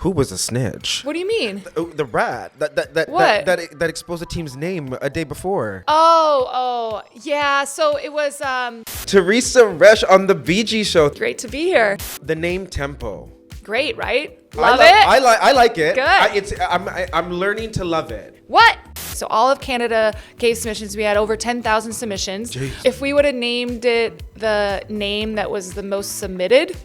Who was a snitch? What do you mean? The rat that exposed the team's name a day before. Oh, yeah. So it was Teresa Resch on the BG show. great to be here. The name Tempo. Great, right? Love it. I like it. Good. I'm learning to love it. What? So all of Canada gave submissions. We had over 10,000 submissions. Jeez. If we would have named it the name that was the most submitted,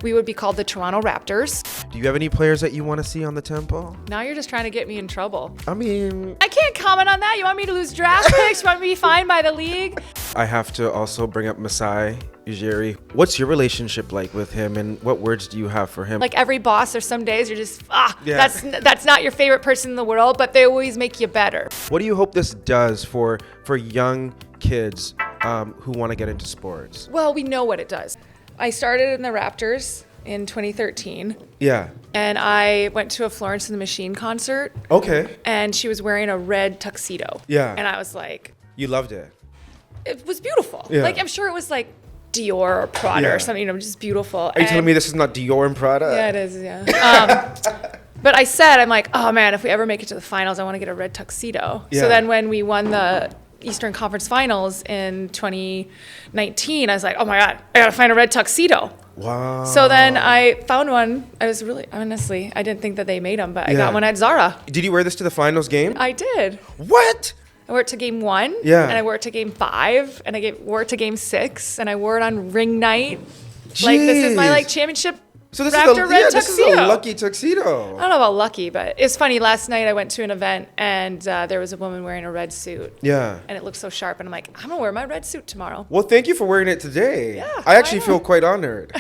we would be called the Toronto Raptors. Do you have any players that you want to see on the Tempo? Now you're just trying to get me in trouble. I mean, I can't comment on that. You want me to lose draft picks? You want me to be fined by the league? I have to also bring up Masai Ujiri. What's your relationship like with him, and what words do you have for him? Like every boss, there's some days you're just, Yeah. that's not your favorite person in the world, but they always make you better. What do you hope this does for young kids who want to get into sports? Well, we know what it does. I started in the Raptors in 2013. Yeah. And I went to a Florence and the Machine concert. Okay. And she was wearing a red tuxedo. Yeah. And I was like, You loved it. it was beautiful. Yeah. Like, I'm sure it was like Dior or Prada Yeah. or something, just beautiful. Are you telling me this is not Dior and Prada? Yeah, it is, yeah. But I said, I'm like, oh man, if we ever make it to the finals, I want to get a red tuxedo. Yeah. So then when we won the Eastern Conference Finals in 2019, I was like, oh my God, I got to find a red tuxedo. Wow. So then I found one. I was really, honestly, I didn't think that they made them, but I got one at Zara. Did you wear this to the finals game? I did. What? I wore it to game 1. Yeah. And I wore it to game 5. And I wore it to game 6. And I wore it on ring night. Like, this is my, like, championship So this Raptor red this tuxedo. is a lucky tuxedo. I don't know about lucky, but it's funny. Last night I went to an event and there was a woman wearing a red suit. Yeah. And it looked so sharp. And I'm like, I'm going to wear my red suit tomorrow. Well, thank you for wearing it today. Yeah, I actually why feel not? quite honored.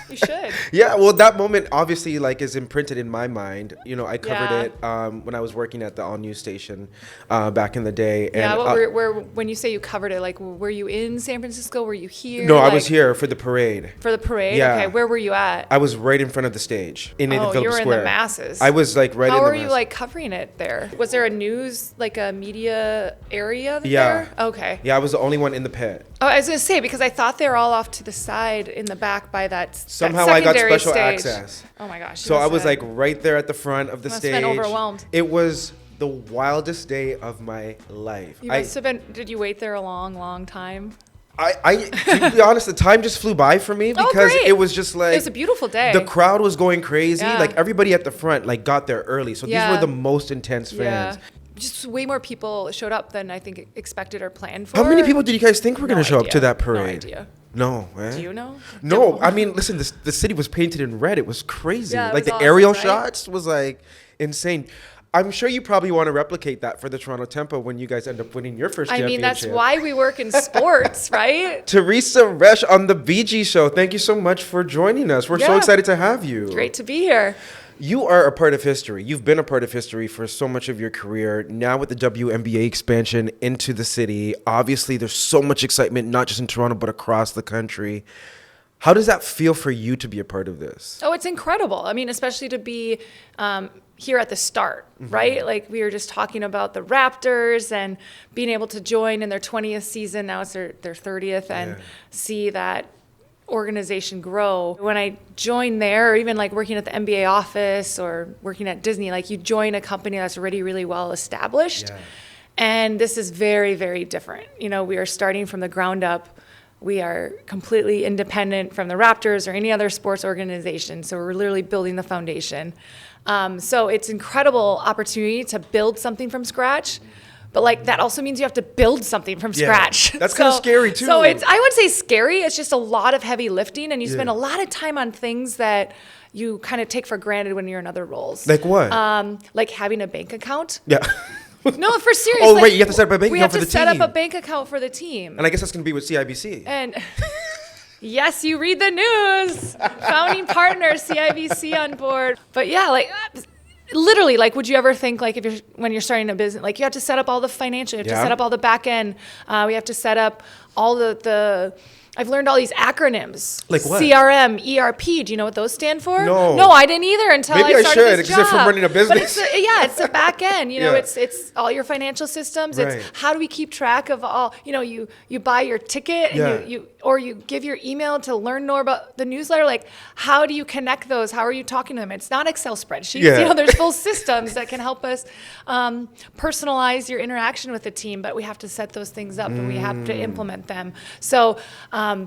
You should. Yeah, well, that moment obviously like is imprinted in my mind. You know, I covered Yeah. it when I was working at the all news station back in the day. And, Yeah, when you say you covered it, like, were you in San Francisco? Were you here? no, I Like, was here for the parade. For the parade? Yeah. Okay, where were you at? I was right in front of the stage in Oh, Phillips you were in Square. the masses. I was like right How in the were you masses. like covering it there? Was there a news, like a media area there? Yeah. Okay. Yeah, I was the only one in the pit. Oh, I was gonna say, because I thought they were all off to the side in the back by that Somehow that I got secondary special stage. access. Oh my gosh. So I was like right there at the front of the Must stage. have been overwhelmed. It was the wildest day of my life. You must have been. Did you wait there a long time? To be honest, the time just flew by for me because great. it was just like It was a beautiful day. The crowd was going crazy. Yeah. Like everybody at the front like got there early. So Yeah. these were the most intense fans. Yeah. Just way more people showed up than I think expected or planned for. How many people did you guys think were going No to show up idea. to that No parade? idea. No, eh? Do you know? No, I mean, listen, the city was painted in red. It was crazy. Yeah, it like was the awesome, aerial right? shots was like insane. I'm sure you probably want to replicate that for the Toronto Tempo when you guys end up winning your first I championship. mean, that's why we work in sports, right? Teresa Resch on the BG show. Thank you so much for joining us. We're so Yeah. excited to have you. Great to be here. You are a part of history. You've been a part of history for so much of your career. Now with the WNBA expansion into the city, obviously there's so much excitement, not just in Toronto, but across the country. How does that feel for you to be a part of this? Oh, it's incredible. I mean, especially to be here at the start, right? Like we were just talking about the Raptors and being able to join in their 20th season. Now it's their 30th and see that organization grow. When I joined there, or even like working at the NBA office or working at Disney, like you join a company that's already really well established. Yeah. And this is very, very different. You know, we are starting from the ground up. We are completely independent from the Raptors or any other sports organization. So we're literally building the foundation. So it's incredible opportunity to build something from scratch. But like that also means you have to build something from scratch. That's kind of scary too. So I would say scary. It's just a lot of heavy lifting, and you spend a lot of time on things that you kind of take for granted when you're in other roles. Like what? Like having a bank account. Yeah. No, for serious. Oh, like, wait, you have to set up a bank we account have for to the set team. up a bank account for the team. And I guess that's going to be with CIBC. And yes, you read the news. Founding partner, CIBC on board. But yeah, like literally, like, would you ever think like when you're starting a business, like you have to set up all the financial, you have to set up all the back end. We have to set up all the I've learned all these acronyms. Like what? CRM, ERP. Do you know what those stand for? No. I didn't either until Maybe I I started should, this because job. from running a business. But it's the back end. You know, Yeah. it's all your financial systems. Right. It's how do we keep track of all, you buy your ticket and you give your email to learn more about the newsletter. Like, how do you connect those? How are you talking to them? It's not Excel spreadsheets. Yeah. There's full systems that can help us personalize your interaction with the team, but we have to set those things up and we have to implement them. So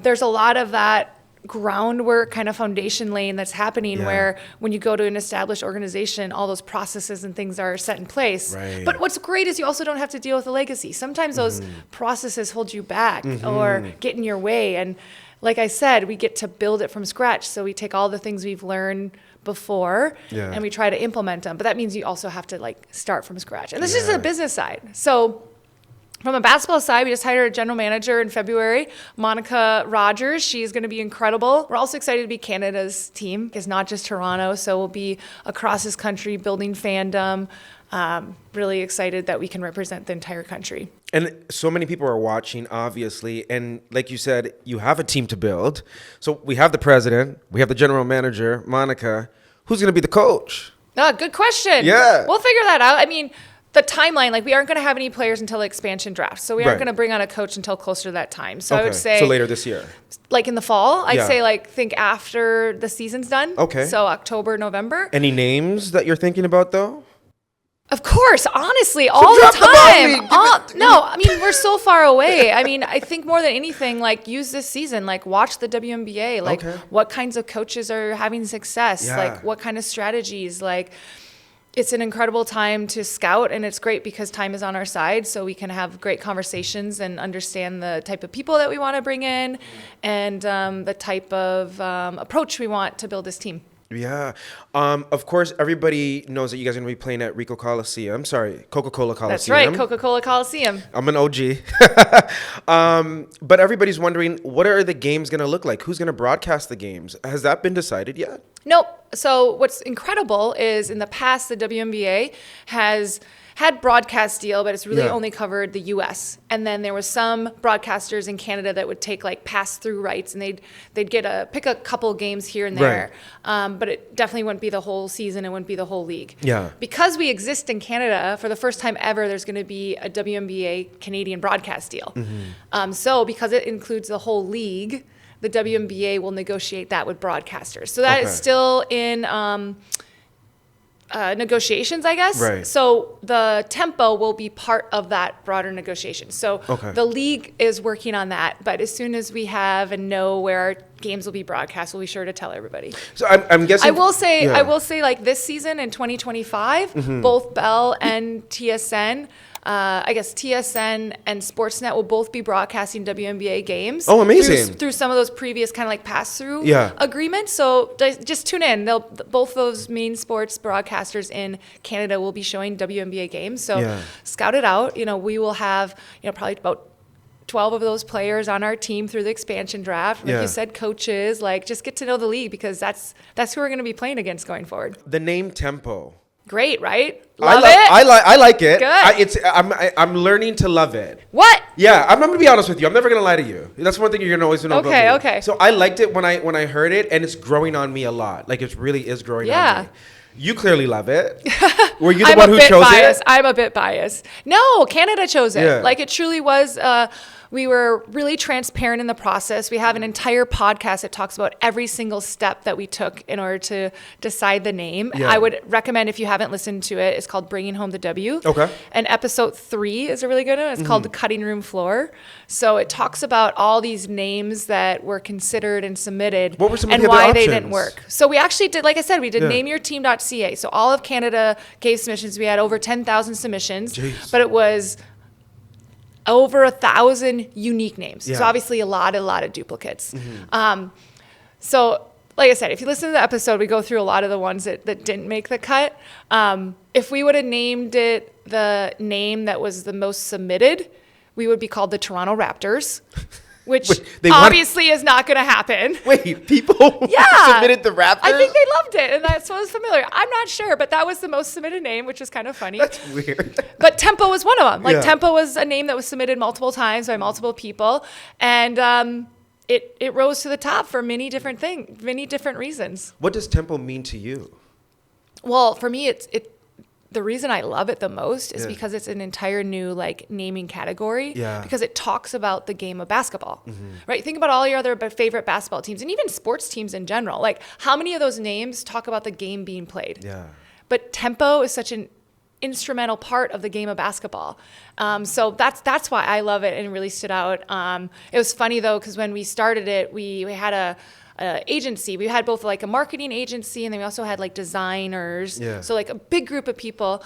there's a lot of that groundwork kind of foundation laying that's happening where when you go to an established organization, all those processes and things are set in place. Right. But what's great is you also don't have to deal with the legacy. Sometimes those processes hold you back or get in your way. And like I said, we get to build it from scratch. So we take all the things we've learned before and we try to implement them. But that means you also have to start from scratch. And this is the business side. So from a basketball side, we just hired a general manager in February, Monica Rogers. She's going to be incredible. We're also excited to be Canada's team. It's not just Toronto, so we'll be across this country building fandom. Really excited that we can represent the entire country. And so many people are watching, obviously. And like you said, you have a team to build. So we have the president, we have the general manager, Monica. Who's going to be the coach? Good question. Yeah. We'll figure that out. I mean, the timeline, we aren't going to have any players until the expansion draft. So we aren't going to bring on a coach until closer to that time. So I would say... So later this year. In the fall. I'd say think after the season's done. Okay. So October, November. Any names that you're thinking about, though? Of course, honestly, all the time. No, I mean, we're so far away. I mean, I think more than anything, use this season, watch the WNBA, what kinds of coaches are having success, what kind of strategies, it's an incredible time to scout, and it's great because time is on our side, so we can have great conversations and understand the type of people that we want to bring in and the type of approach we want to build this team. Yeah. Of course, everybody knows that you guys are going to be playing at Coca-Cola Coliseum. That's right, Coca-Cola Coliseum. I'm an OG. But everybody's wondering, what are the games going to look like? Who's going to broadcast the games? Has that been decided yet? Nope. So what's incredible is in the past, the WNBA has had broadcast deal, but it's really only covered the U.S. And then there was some broadcasters in Canada that would take pass-through rights, and they'd get pick a couple games here and there. Right. But it definitely wouldn't be the whole season. It wouldn't be the whole league. Yeah. Because we exist in Canada, for the first time ever, there's going to be a WNBA Canadian broadcast deal. Mm-hmm. So because it includes the whole league, the WNBA will negotiate that with broadcasters. So that is still in negotiations, I guess. Right. So the tempo will be part of that broader negotiation. So the league is working on that. But as soon as we have and know where our games will be broadcast, we'll be sure to tell everybody. So I'm guessing. I will say, this season in 2025, both Bell and TSN. I guess TSN and Sportsnet will both be broadcasting WNBA games. Oh, amazing! Through some of those previous kind of pass-through agreements. So just tune in. Both those main sports broadcasters in Canada will be showing WNBA games. So scout it out. We will have probably about 12 of those players on our team through the expansion draft. Like you said, coaches. Just get to know the league because that's who we're going to be playing against going forward. The name Tempo. Great, right? Love it. I like it. Good. I'm learning to love it. What? Yeah, I'm gonna be honest with you. I'm never gonna lie to you. That's one thing you're gonna always know about me. Okay. So I liked it when I heard it, and it's growing on me a lot. It really is growing on me. You clearly love it. Were you the one who chose it? I'm a bit biased. No, Canada chose it. Yeah. It truly was. We were really transparent in the process. We have an entire podcast that talks about every single step that we took in order to decide the name. Yeah. I would recommend, if you haven't listened to it, it's called Bringing Home the W. Okay. And episode 3 is a really good one. It's called The Cutting Room Floor. So it talks about all these names that were considered and submitted. What were some of and the why other they options? didn't work. So we actually did, like I said, we did nameyourteam.ca. So all of Canada gave submissions. We had over 10,000 submissions. Jeez. But it was over 1,000 unique names. So obviously a lot of duplicates. So like I said, if you listen to the episode, we go through a lot of the ones that didn't make the cut. If we would have named it the name that was the most submitted, we would be called the Toronto Raptors. Which obviously is not going to happen. Wait, people submitted the Raptors? I think they loved it, and that's what was familiar. I'm not sure, but that was the most submitted name, which is kind of funny. That's weird. But Tempo was one of them. Tempo was a name that was submitted multiple times by multiple people, and it rose to the top for many different reasons. What does tempo mean to you? Well, for me, the reason I love it the most is because it's an entire new like naming category. Yeah. Because it talks about the game of basketball, right? Think about all your other favorite basketball teams and even sports teams in general. Like how many of those names talk about the game being played? Yeah. But tempo is such an instrumental part of the game of basketball. So that's why I love it and it really stood out. It was funny though, because when we started it, we had a agency. We had both like a marketing agency and then we also had like designers. Yeah. So like a big group of people.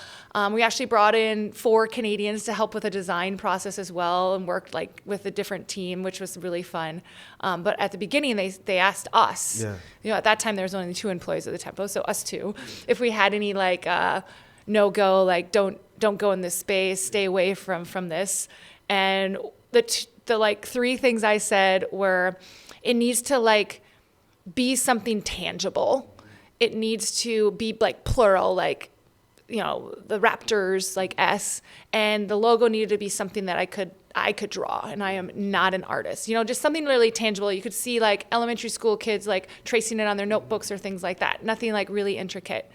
We actually brought in 4 Canadians to help with the design process as well and worked like with a different team, which was really fun. But at the beginning, they asked us, at that time there was only 2 employees of the Tempo, so us 2, if we had any like no go, like don't go in this space, stay away from this. And the like 3 things I said were, it needs to like be something tangible. It needs to be like plural, like, the Raptors, like S, and the logo needed to be something that I could draw, and I am not an artist. Just something really tangible. You could see like elementary school kids like tracing it on their notebooks or things like that. Nothing like really intricate.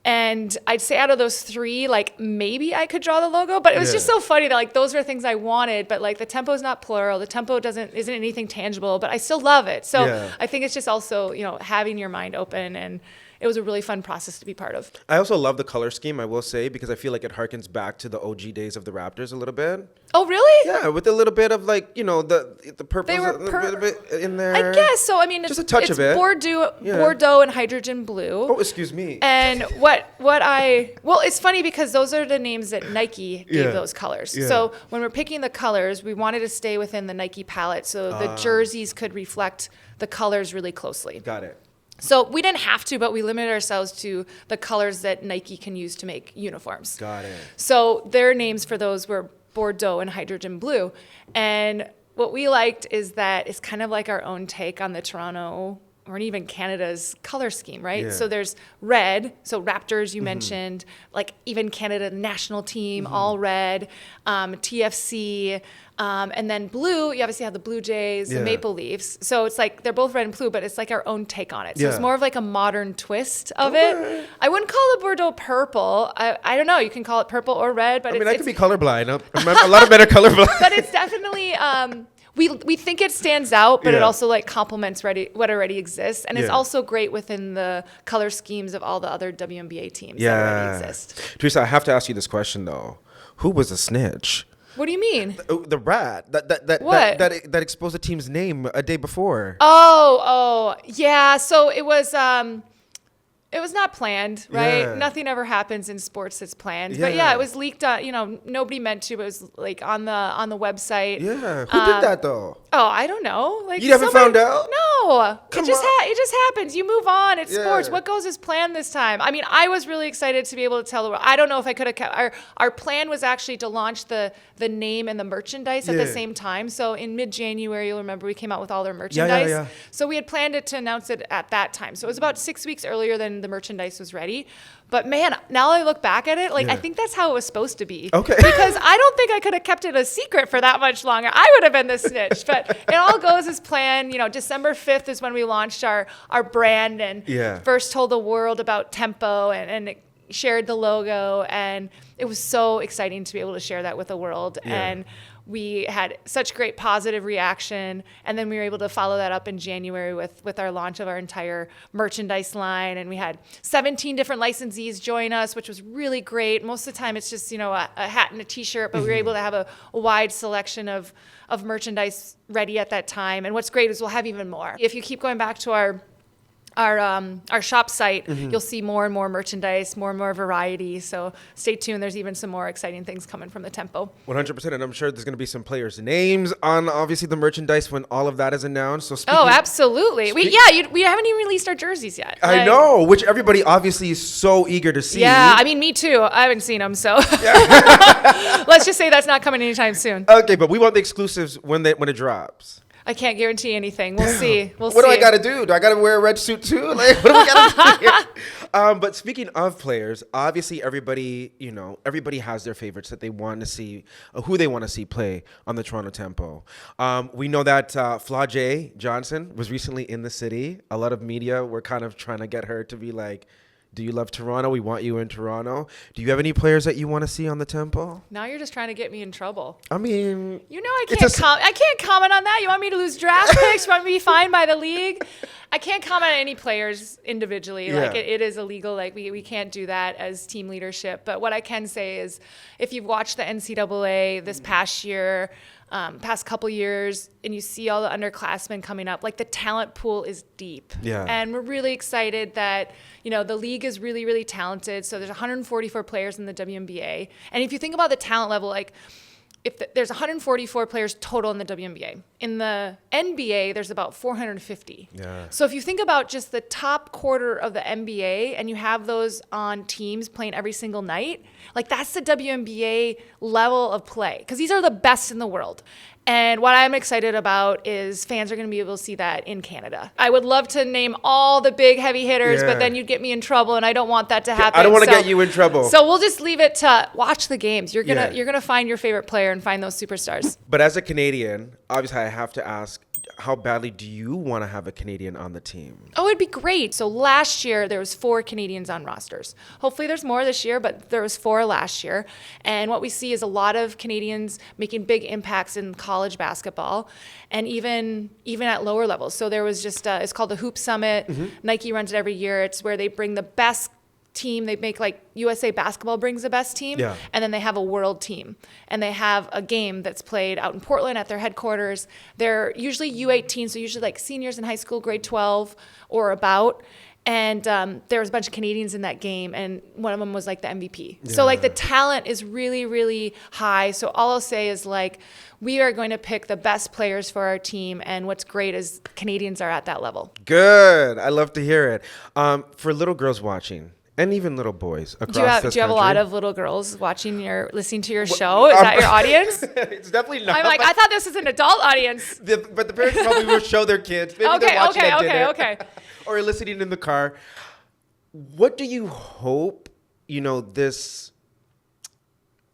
And I'd say out of those 3, like maybe I could draw the logo, but it was just so funny that like those were things I wanted, but like the tempo is not plural. The tempo isn't anything tangible, but I still love it. So I think it's just also, having your mind open, and it was a really fun process to be part of. I also love the color scheme, I will say, because I feel like it harkens back to the OG days of the Raptors a little bit. Oh, really? Yeah, with a little bit of like, the purple bit in there. I guess so. I mean, just a touch of it. Bordeaux and hydrogen blue. Oh, excuse me. And it's funny because those are the names that Nike gave those colors. Yeah. So when we're picking the colors, we wanted to stay within the Nike palette so the jerseys could reflect the colors really closely. Got it. So we didn't have to, but we limited ourselves to the colors that Nike can use to make uniforms. Got it. So their names for those were Bordeaux and hydrogen blue. And what we liked is that it's kind of like our own take on the Toronto or even Canada's color scheme, right? Yeah. So there's red, so Raptors you mentioned, like even Canada national team, all red, TFC, and then blue, you obviously have the Blue Jays, the Maple Leafs. So it's like, they're both red and blue, but it's like our own take on it. So it's more of like a modern twist of it. I wouldn't call it Bordeaux purple. I don't know, you can call it purple or red, but I could be colorblind. A lot of men are colorblind. But it's definitely, we think it stands out, but it also like complements what already exists. And it's also great within the color schemes of all the other WNBA teams that already exist. Teresa, I have to ask you this question though. Who was the snitch? What do you mean? The rat that exposed the team's name a day before. Oh, yeah. So it was not planned, right? Yeah. Nothing ever happens in sports that's planned. Yeah. But it was leaked. Nobody meant to, but it was like on the website. Yeah. Who did that though? Oh, I don't know. Like you haven't found out? No. Come it just happens. You move on. It's sports. Yeah. What goes as planned this time? I mean, I was really excited to be able to tell the world. I don't know if I could have kept our plan was actually to launch the name and the merchandise at the same time. So in mid-January, you'll remember we came out with all their merchandise. Yeah. So we had planned it to announce it at that time. So it was about 6 weeks earlier than the merchandise was ready. But man, now I look back at it, I think that's how it was supposed to be. Okay. Because I don't think I could have kept it a secret for that much longer. I would have been the snitch. But it all goes as planned. December 5th is when we launched our brand and first told the world about Tempo and shared the logo. And it was so exciting to be able to share that with the world. Yeah. And we had such great positive reaction, and then we were able to follow that up in January with our launch of our entire merchandise line, and we had 17 different licensees join us, which was really great. Most of the time it's just a hat and a t-shirt, but we were able to have a wide selection of merchandise ready at that time. And what's great is we'll have even more. If you keep going back to our shop site, you'll see more and more merchandise, more and more variety. So stay tuned. There's even some more exciting things coming from the Tempo. 100%. And I'm sure there's going to be some players' names on obviously the merchandise when all of that is announced. So absolutely. We haven't even released our jerseys yet. I know, which everybody obviously is so eager to see. Yeah, I mean, me too. I haven't seen them, so let's just say that's not coming anytime soon. Okay, but we want the exclusives when it drops. I can't guarantee anything. We'll see. What do I got to do? Do I got to wear a red suit too? Like, what do we got to do here? But speaking of players, obviously everybody has their favorites that they want to see, who they want to see play on the Toronto Tempo. We know that Flau'jae Johnson was recently in the city. A lot of media were kind of trying to get her to be like, do you love Toronto? We want you in Toronto. Do you have any players that you want to see on the Tempo? Now you're just trying to get me in trouble. I mean, I can't comment on that. You want me to lose draft picks? You want me to be fined by the league? I can't comment on any players individually. Yeah. Like it is illegal. Like we can't do that as team leadership. But what I can say is, if you've watched the NCAA this past year, past couple years, and you see all the underclassmen coming up, like the talent pool is deep. Yeah. And we're really excited that, the league is really, really talented. So there's 144 players in the WNBA. And if you think about the talent level, like there's 144 players total in the WNBA. In the NBA, there's about 450. Yeah. So if you think about just the top quarter of the NBA and you have those on teams playing every single night, like that's the WNBA level of play, because these are the best in the world. And what I'm excited about is fans are going to be able to see that in Canada. I would love to name all the big heavy hitters, but then you'd get me in trouble, and I don't want that to happen. I don't want to get you in trouble. So we'll just leave it to watch the games. You're gonna find your favorite player and find those superstars. But as a Canadian, obviously I have to ask, how badly do you want to have a Canadian on the team? Oh, it'd be great. So last year there was 4 Canadians on rosters. Hopefully there's more this year, but there was 4 last year. And what we see is a lot of Canadians making big impacts in college basketball, and even at lower levels. So there was just it's called the Hoop Summit. Mm-hmm. Nike runs it every year. It's where they bring the best team. They make, like, USA Basketball brings the best team, and then they have a world team, and they have a game that's played out in Portland at their headquarters. They're usually U18, so usually like seniors in high school, grade 12 or about. And there was a bunch of Canadians in that game, and one of them was like the MVP. Yeah. So like the talent is really, really high. So all I'll say is, like, we are going to pick the best players for our team, and what's great is Canadians are at that level. Good. I love to hear it. For little girls watching, and even little boys across this country. Do you have a lot of little girls listening to your show? Is that your audience? It's definitely not. I'm like, I thought this was an adult audience. But the parents probably will show their kids. Maybe they're watching at dinner. Okay. Or listening in the car. What do you hope, this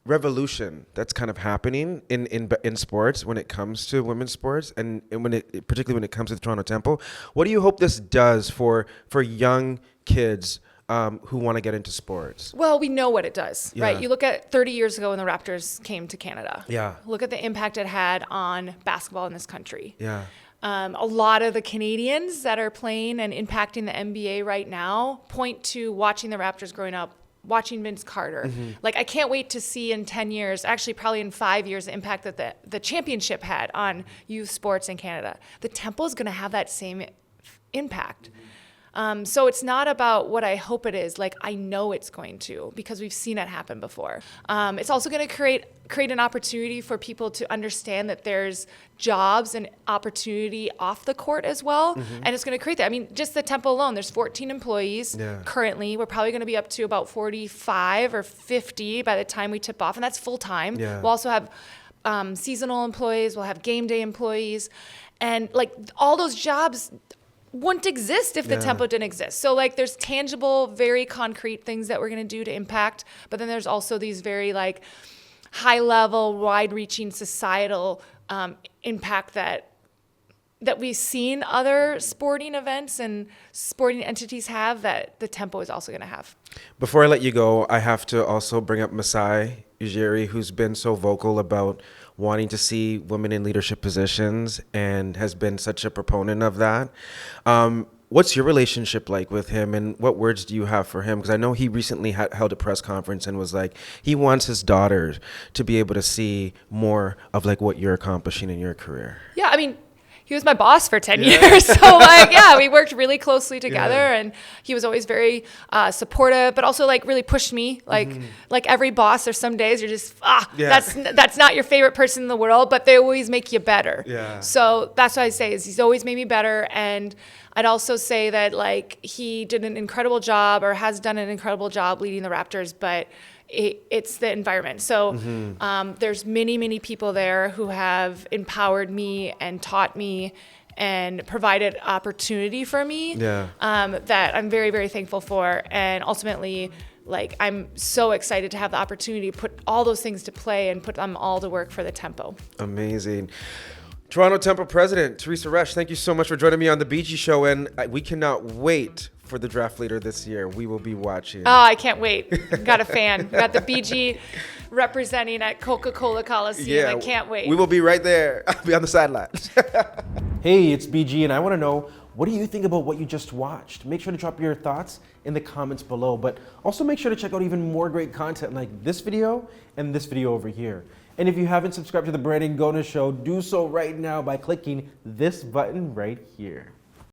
revolution that's kind of happening in sports when it comes to women's sports, and particularly when it comes to the Toronto Tempo, what do you hope this does for young kids who want to get into sports? Well, we know what it does, right? You look at 30 years ago when the Raptors came to Canada. Yeah. Look at the impact it had on basketball in this country. Yeah. A lot of the Canadians that are playing and impacting the NBA right now point to watching the Raptors growing up, watching Vince Carter. Mm-hmm. Like, I can't wait to see in 10 years, actually probably in 5 years, the impact that the championship had on youth sports in Canada. The Tempo is going to have that same impact. Mm-hmm. So it's not about what I hope it is. Like, I know it's going to, because we've seen it happen before. It's also going to create an opportunity for people to understand that there's jobs and opportunity off the court as well. Mm-hmm. And it's going to create that. I mean, just the Tempo alone, there's 14 employees currently. We're probably going to be up to about 45 or 50 by the time we tip off. And that's full time. Yeah. We'll also have seasonal employees. We'll have game day employees. And, like, all those jobs wouldn't exist if the Tempo didn't exist. So, like, there's tangible, very concrete things that we're going to do to impact, but then there's also these very, like, high level, wide reaching societal impact that we've seen other sporting events and sporting entities have, that the Tempo is also going to have. Before I let you go, I have to also bring up Masai Ujiri, who's been so vocal about wanting to see women in leadership positions and has been such a proponent of that. What's your relationship like with him, and what words do you have for him? Because I know he recently held a press conference and was like, he wants his daughter to be able to see more of, like, what you're accomplishing in your career. Yeah, I mean, he was my boss for 10 years. So, like, we worked really closely together, and he was always very supportive, but also, like, really pushed me. Like, like every boss, there's some days you're just, that's not your favorite person in the world, but they always make you better. Yeah. So that's what I say, is he's always made me better. And I'd also say that, like, he did an incredible job, or has done an incredible job leading the Raptors, but it's the environment. So there's many, many people there who have empowered me and taught me and provided opportunity for me Yeah. that I'm very, very thankful for. And ultimately, like, I'm so excited to have the opportunity to put all those things to play and put them all to work for the Tempo. Amazing. Toronto Tempo President Teresa Resch, thank you so much for joining me on the BG Show, and we cannot wait for the draft later this year. We will be watching. Oh, I can't wait. Got a fan. Got the BG representing at Coca-Cola Coliseum. I can't wait. We will be right there. I'll be on the sidelines. Hey, it's BG, and I want to know, what do you think about what you just watched? Make sure to drop your thoughts in the comments below, but also make sure to check out even more great content like this video and this video over here. And if you haven't subscribed to the Brandon Gonez Show, do so right now by clicking this button right here.